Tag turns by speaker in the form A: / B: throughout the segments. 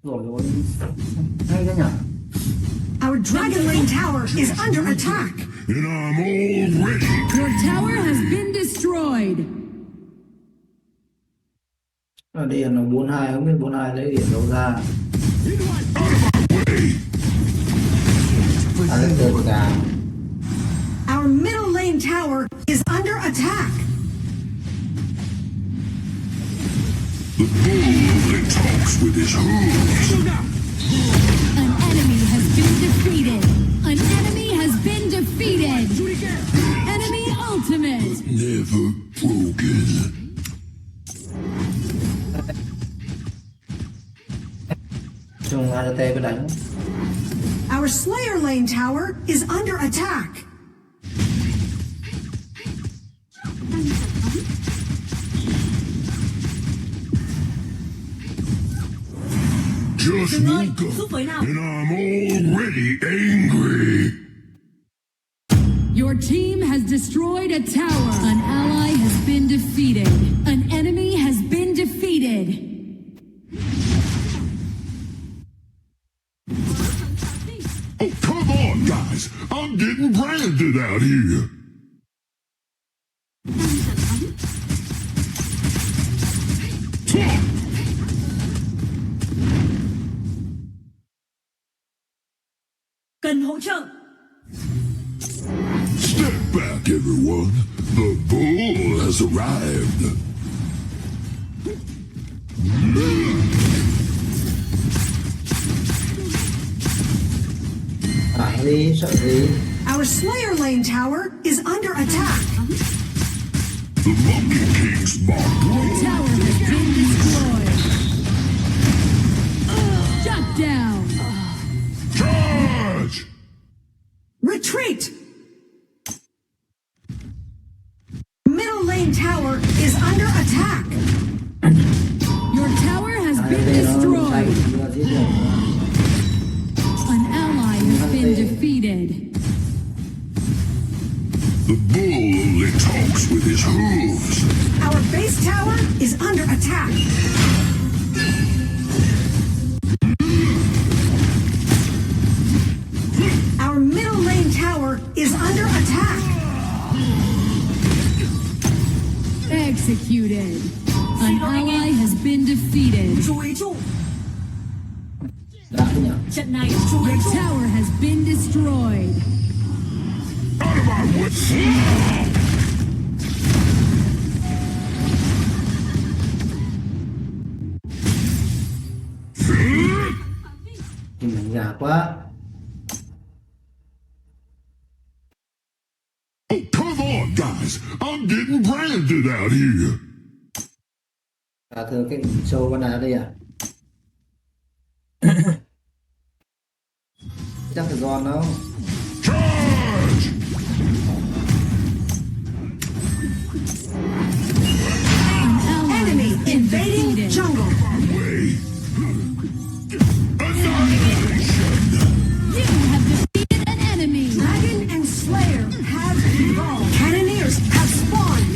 A: Rồi hay thế nhỉ?
B: Our Dragon Lane tower is under attack.
C: And I'm all ready.
D: Your tower has been destroyed.
A: Điện nó 42, không biết 42 lấy điện đâu ra. Lấy được cả.
B: Our middle lane tower is under attack.
C: The bull only talks with his hooves.
D: An enemy has been defeated. An enemy has been defeated. Enemy ultimate.
C: Never broken.
A: Chung ADT có đánh.
B: Our Slayer lane tower is under attack.
C: Just woke up, and I'm already angry.
D: Your team has destroyed a tower. An ally has been defeated. An enemy has been defeated.
C: Oh, come on, guys. I'm getting branded out here.
B: Cần hỗ trợ.
C: Step back, everyone. The bull has arrived.
A: Phải đi, sợ gì?
B: Our Slayer lane tower is under attack.
C: The Monkey King's my
D: Your
C: bro.
D: tower has been destroyed. Shut down.
C: Charge!
B: Retreat. Middle lane tower is under attack.
D: Your tower has been destroyed. An ally has been defeated.
C: The bull only talks with his hooves.
B: Our base tower is under attack. Our middle lane tower is under attack.
D: Executed. An ally has been defeated.
B: Chú ý trụ.
A: Đã nhỉ?
B: Trận này chú ý
D: Your
B: trụ.
D: tower has been destroyed.
C: Out of my way!
A: Thì mình già quá.
C: Oh, come on, guys. I'm getting branded out here.
A: Thưa cái show con nào đây à? Chắc là giòn đâu.
C: Charge!
D: An ally
B: Enemy
D: has been
B: invading
D: defeated.
B: jungle.
C: Way. Annihilation!
D: You have defeated an enemy.
B: Dragon and Slayer have evolved. Cannoneers have spawned.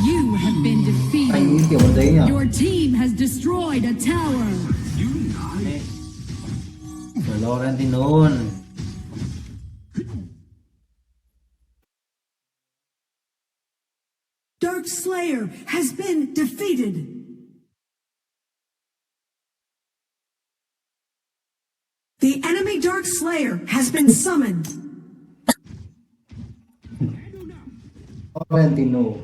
D: You have been defeated.
A: Anh như kiểu con đấy nhỉ?
D: Your team has destroyed a tower.
A: Phải lo lên tin luôn.
B: Dark Slayer has been defeated. The enemy Dark Slayer has been summoned.
A: Valentino.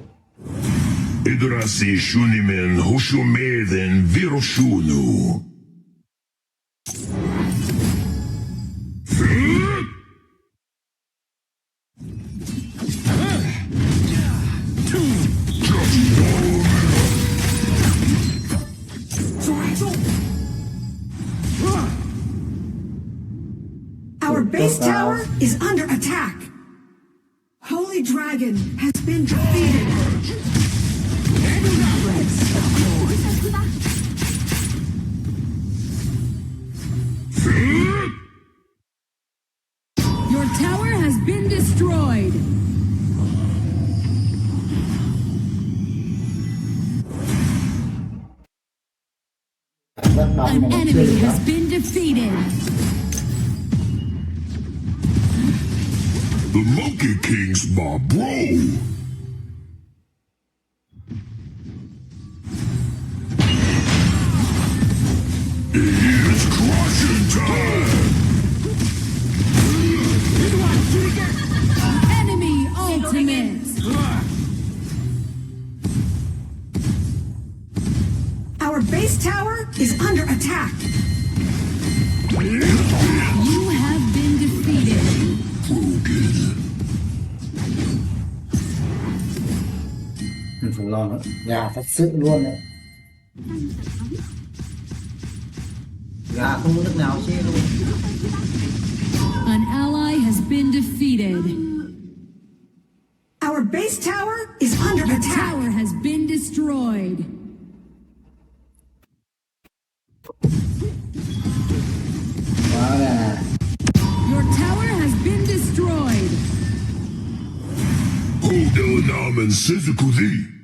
C: Idrasi shunimen hushumeden viroshunu.
B: Our base tower is under attack. Holy Dragon has been defeated.
D: been destroyed.
A: Rất bắn
D: An
A: mà nó chưa
D: enemy
A: được
D: has
A: bắn.
D: been defeated.
C: The Monkey King's my bro. It's crushing time.
D: Enemy ultimate.
B: Our base tower is under attack.
D: You have been defeated.
A: Mình phải lo nữa. Gà thật sự luôn đấy. Gà không có nước nào chê luôn.
D: An ally has been defeated.
B: Our base tower is under
D: The
B: attack.
D: tower has been destroyed.
A: Quá gà.
D: Your tower has been destroyed.
C: Hold on, I'm in physical thee.